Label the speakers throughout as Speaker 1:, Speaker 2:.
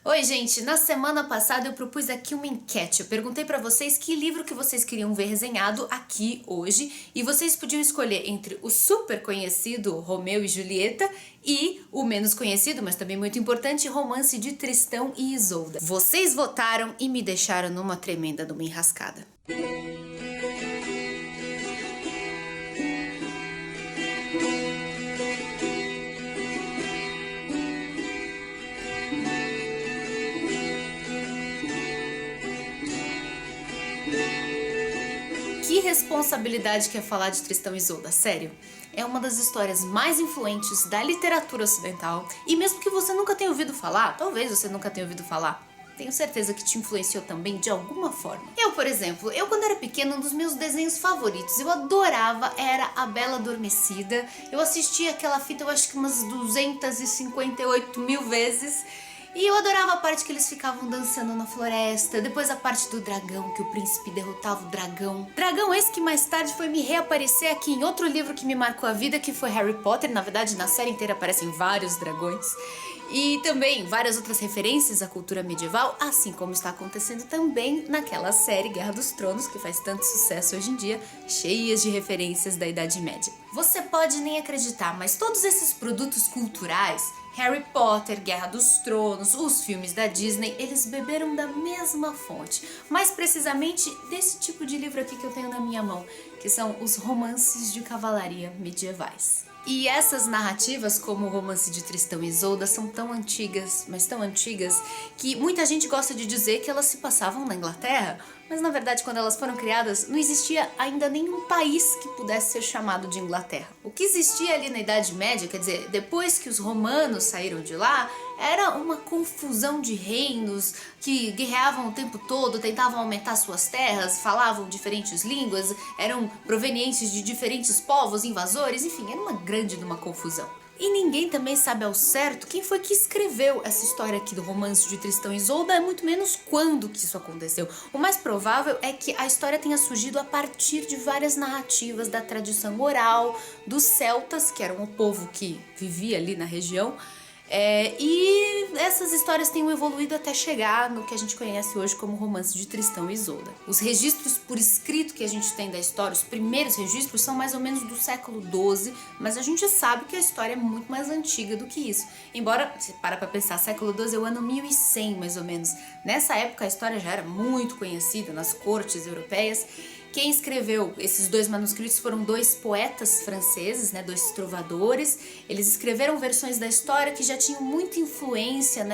Speaker 1: Oi, gente! Na semana passada eu propus aqui uma enquete. Eu perguntei pra vocês que livro que vocês queriam ver resenhado aqui hoje e vocês podiam escolher entre o super conhecido Romeu e Julieta e o menos conhecido, mas também muito importante, Romance de Tristão e Isolda. Vocês votaram e me deixaram numa tremenda numa enrascada. Que responsabilidade que é falar de Tristão e Isolda, sério. É uma das histórias mais influentes da literatura ocidental e mesmo que você nunca tenha ouvido falar, talvez você nunca tenha ouvido falar, tenho certeza que te influenciou também de alguma forma. Eu, por exemplo, quando era pequena, um dos meus desenhos favoritos, eu adorava, era A Bela Adormecida. Eu assisti aquela fita, eu acho que umas 258 mil vezes. E eu adorava a parte que eles ficavam dançando na floresta, depois a parte do dragão, que o príncipe derrotava o dragão. Dragão esse que mais tarde foi me reaparecer aqui em outro livro que me marcou a vida, que foi Harry Potter. Na verdade, na série inteira aparecem vários dragões. E também várias outras referências à cultura medieval, assim como está acontecendo também naquela série Guerra dos Tronos, que faz tanto sucesso hoje em dia, cheias de referências da Idade Média. Você pode nem acreditar, mas todos esses produtos culturais, Harry Potter, Guerra dos Tronos, os filmes da Disney, eles beberam da mesma fonte. Mais precisamente desse tipo de livro aqui que eu tenho na minha mão, que são os romances de cavalaria medievais. E essas narrativas, como o Romance de Tristão e Isolda, são tão antigas, mas tão antigas, que muita gente gosta de dizer que elas se passavam na Inglaterra, mas na verdade quando elas foram criadas não existia ainda nenhum país que pudesse ser chamado de Inglaterra. O que existia ali na Idade Média, quer dizer, depois que os romanos saíram de lá, era uma confusão de reinos que guerreavam o tempo todo, tentavam aumentar suas terras, falavam diferentes línguas, eram provenientes de diferentes povos, invasores, enfim, era uma grande confusão. E ninguém também sabe ao certo quem foi que escreveu essa história aqui do Romance de Tristão e Isolda, muito menos quando que isso aconteceu. O mais provável é que a história tenha surgido a partir de várias narrativas da tradição oral dos celtas, que eram o povo que vivia ali na região, e essas histórias tenham evoluído até chegar no que a gente conhece hoje como Romance de Tristão e Isolda. Os registros por escrito que a gente tem da história, os primeiros registros, são mais ou menos do século XII, mas a gente sabe que a história é muito mais antiga do que isso. Embora, se para pra pensar, século XII é o ano 1100 mais ou menos. Nessa época a história já era muito conhecida nas cortes europeias. Quem escreveu esses dois manuscritos foram dois poetas franceses, dois trovadores. Eles escreveram versões da história que já tinham muita influência,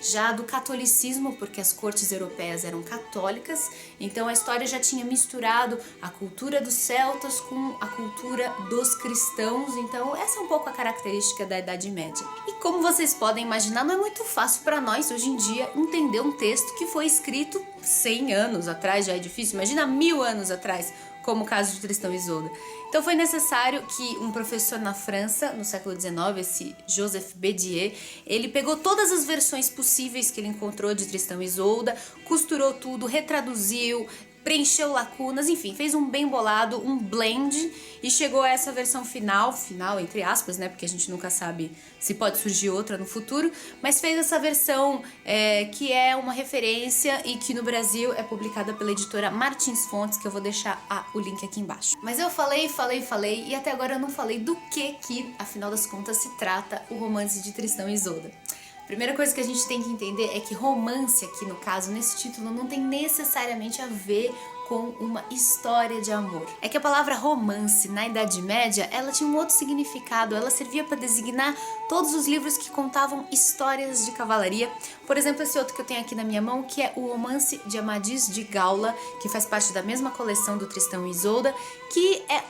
Speaker 1: já do catolicismo, porque as cortes europeias eram católicas. Então a história já tinha misturado a cultura dos celtas com a cultura dos cristãos. Então essa é um pouco a característica da Idade Média. E como vocês podem imaginar, não é muito fácil para nós hoje em dia entender um texto que foi escrito 100 anos atrás, já é difícil, imagina 1000 anos atrás, como o caso de Tristão e Isolda. Então foi necessário que um professor na França, no século XIX, esse Joseph Bédier, ele pegou todas as versões possíveis que ele encontrou de Tristão e Isolda, costurou tudo, retraduziu, preencheu lacunas, enfim, fez um bem bolado, um blend e chegou a essa versão final entre aspas, porque a gente nunca sabe se pode surgir outra no futuro, mas fez essa versão que é uma referência e que no Brasil é publicada pela editora Martins Fontes, que eu vou deixar o link aqui embaixo. Mas eu falei e até agora eu não falei do que afinal das contas se trata o Romance de Tristão e Isolda. A primeira coisa que a gente tem que entender é que romance aqui no caso, nesse título, não tem necessariamente a ver com uma história de amor. É que a palavra romance na Idade Média, ela tinha um outro significado, ela servia para designar todos os livros que contavam histórias de cavalaria. Por exemplo, esse outro que eu tenho aqui na minha mão, que é o Romance de Amadis de Gaula, que faz parte da mesma coleção do Tristão e Isolda, que é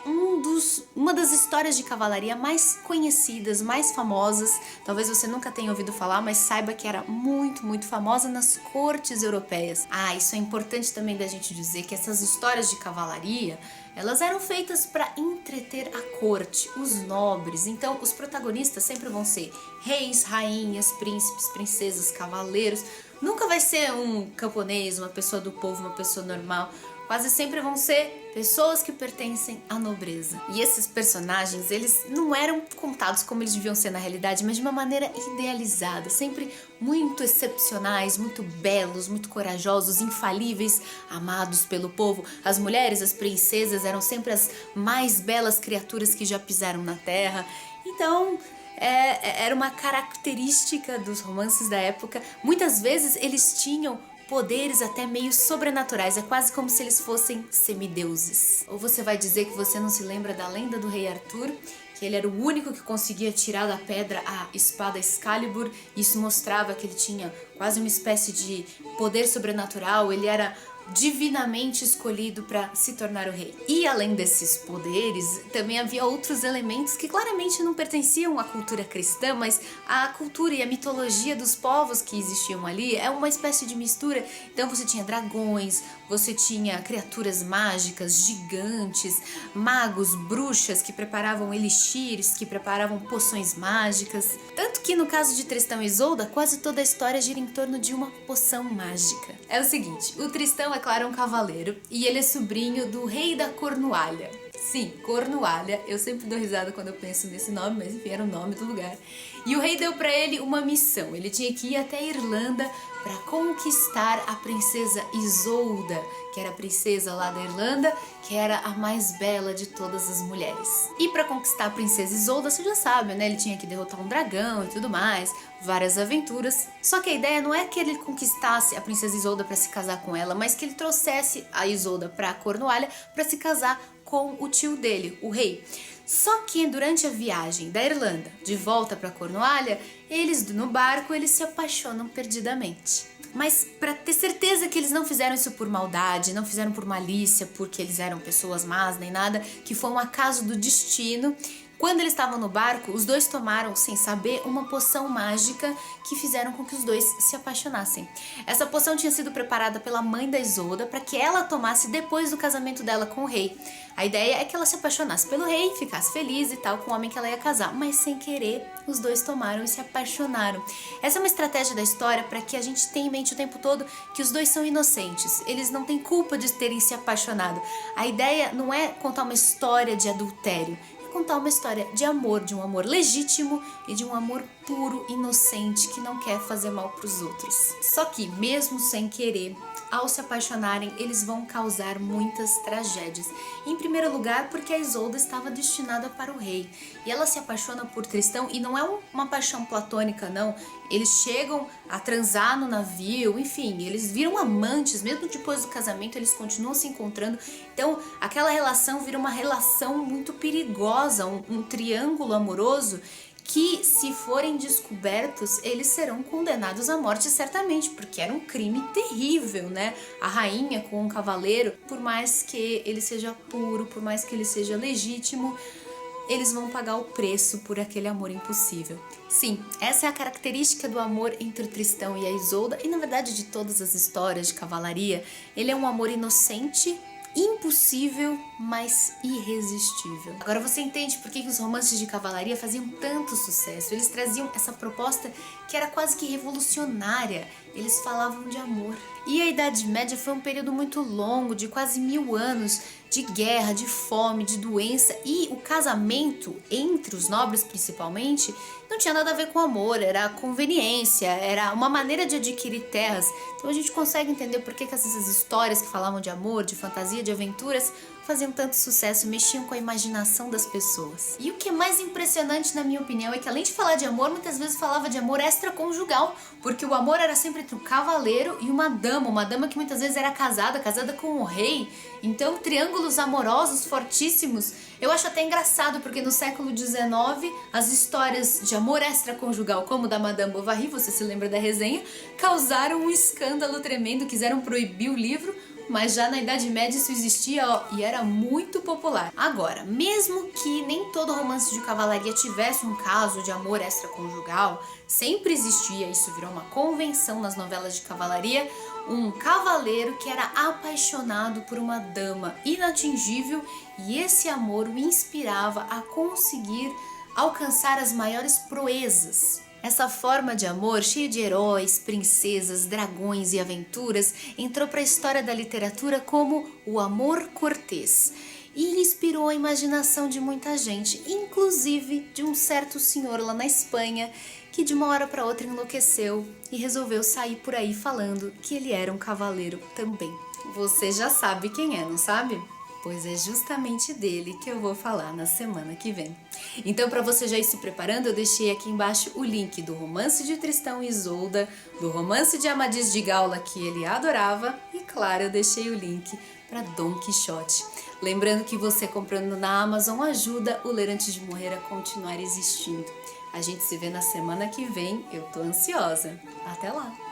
Speaker 1: uma das histórias de cavalaria mais conhecidas, mais famosas. Talvez você nunca tenha ouvido falar, mas saiba que era muito, muito famosa nas cortes europeias. Isso é importante também da gente dizer, que essas histórias de cavalaria, elas eram feitas para entreter a corte, os nobres. Então os protagonistas sempre vão ser reis, rainhas, príncipes, princesas, cavaleiros. Nunca vai ser um camponês, uma pessoa do povo, uma pessoa normal. Quase sempre vão ser pessoas que pertencem à nobreza. E esses personagens, eles não eram contados como eles deviam ser na realidade, mas de uma maneira idealizada, sempre muito excepcionais, muito belos, muito corajosos, infalíveis, amados pelo povo. As mulheres, as princesas, eram sempre as mais belas criaturas que já pisaram na terra. Então, era uma característica dos romances da época. Muitas vezes eles tinham poderes até meio sobrenaturais, é quase como se eles fossem semideuses. Ou você vai dizer que você não se lembra da lenda do rei Arthur, que ele era o único que conseguia tirar da pedra a espada Excalibur, e isso mostrava que ele tinha quase uma espécie de poder sobrenatural, ele era divinamente escolhido para se tornar o rei. E além desses poderes, também havia outros elementos que claramente não pertenciam à cultura cristã, mas à cultura e à mitologia dos povos que existiam ali. É uma espécie de mistura. Então você tinha dragões, você tinha criaturas mágicas, gigantes, magos, bruxas que preparavam elixires, que preparavam poções mágicas. Tanto que no caso de Tristão e Isolda, quase toda a história gira em torno de uma poção mágica. É o seguinte, o Tristão é claro um cavaleiro e ele é sobrinho do rei da Cornualha. Sim, Cornualha, eu sempre dou risada quando eu penso nesse nome, mas enfim, era o nome do lugar. E o rei deu pra ele uma missão, ele tinha que ir até a Irlanda para conquistar a princesa Isolda, que era a princesa lá da Irlanda, que era a mais bela de todas as mulheres. E para conquistar a princesa Isolda, você já sabe, né? Ele tinha que derrotar um dragão e tudo mais, várias aventuras. Só que a ideia não é que ele conquistasse a princesa Isolda para se casar com ela, mas que ele trouxesse a Isolda para Cornualha para se casar com o tio dele, o rei. Só que durante a viagem da Irlanda de volta para Cornualha, eles no barco eles se apaixonam perdidamente. Mas para ter certeza que eles não fizeram isso por maldade, não fizeram por malícia, porque eles eram pessoas más nem nada, que foi um acaso do destino. Quando eles estavam no barco, os dois tomaram, sem saber, uma poção mágica que fizeram com que os dois se apaixonassem. Essa poção tinha sido preparada pela mãe da Isolda para que ela tomasse depois do casamento dela com o rei. A ideia é que ela se apaixonasse pelo rei, ficasse feliz e tal com o homem que ela ia casar, mas sem querer os dois tomaram e se apaixonaram. Essa é uma estratégia da história para que a gente tenha em mente o tempo todo que os dois são inocentes, eles não têm culpa de terem se apaixonado. A ideia não é contar uma história de adultério, contar uma história de amor, de um amor legítimo e de um amor puro, inocente, que não quer fazer mal para os outros. Só que, mesmo sem querer, ao se apaixonarem, eles vão causar muitas tragédias. Em primeiro lugar, porque a Isolda estava destinada para o rei. E ela se apaixona por Tristão, e não é uma paixão platônica, não. Eles chegam a transar no navio, enfim, eles viram amantes, mesmo depois do casamento, eles continuam se encontrando. Então, aquela relação vira uma relação muito perigosa, um triângulo amoroso, que se forem descobertos, eles serão condenados à morte certamente, porque era um crime terrível, né? A rainha com um cavaleiro, por mais que ele seja puro, por mais que ele seja legítimo, eles vão pagar o preço por aquele amor impossível. Sim, essa é a característica do amor entre o Tristão e a Isolda, e na verdade de todas as histórias de cavalaria, ele é um amor inocente, impossível, mas irresistível. Agora você entende por que os romances de cavalaria faziam tanto sucesso. Eles traziam essa proposta que era quase que revolucionária. Eles falavam de amor. E a Idade Média foi um período muito longo, de quase 1000 anos, de guerra, de fome, de doença, e o casamento, entre os nobres principalmente, não tinha nada a ver com amor, era conveniência, era uma maneira de adquirir terras. Então a gente consegue entender por que essas histórias que falavam de amor, de fantasia, de aventuras, faziam tanto sucesso, mexiam com a imaginação das pessoas. E o que é mais impressionante, na minha opinião, é que além de falar de amor, muitas vezes falava de amor extraconjugal, porque o amor era sempre entre um cavaleiro e uma dama que muitas vezes era casada com o rei. Então, triângulos amorosos fortíssimos. Eu acho até engraçado, porque no século XIX, as histórias de amor extraconjugal, como da Madame Bovary, você se lembra da resenha, causaram um escândalo tremendo, quiseram proibir o livro, mas já na Idade Média isso existia, ó, e era muito popular. Agora, mesmo que nem todo romance de cavalaria tivesse um caso de amor extraconjugal, sempre existia, isso virou uma convenção nas novelas de cavalaria, um cavaleiro que era apaixonado por uma dama inatingível, e esse amor o inspirava a conseguir alcançar as maiores proezas. Essa forma de amor, cheio de heróis, princesas, dragões e aventuras, entrou para a história da literatura como o amor cortês e inspirou a imaginação de muita gente, inclusive de um certo senhor lá na Espanha que de uma hora para outra enlouqueceu e resolveu sair por aí falando que ele era um cavaleiro também. Você já sabe quem é, não sabe? Pois é justamente dele que eu vou falar na semana que vem. Então, para você já ir se preparando, eu deixei aqui embaixo o link do romance de Tristão e Isolda, do romance de Amadis de Gaula que ele adorava e, claro, eu deixei o link para Dom Quixote. Lembrando que você comprando na Amazon ajuda o Ler Antes de Morrer a continuar existindo. A gente se vê na semana que vem, eu tô ansiosa. Até lá!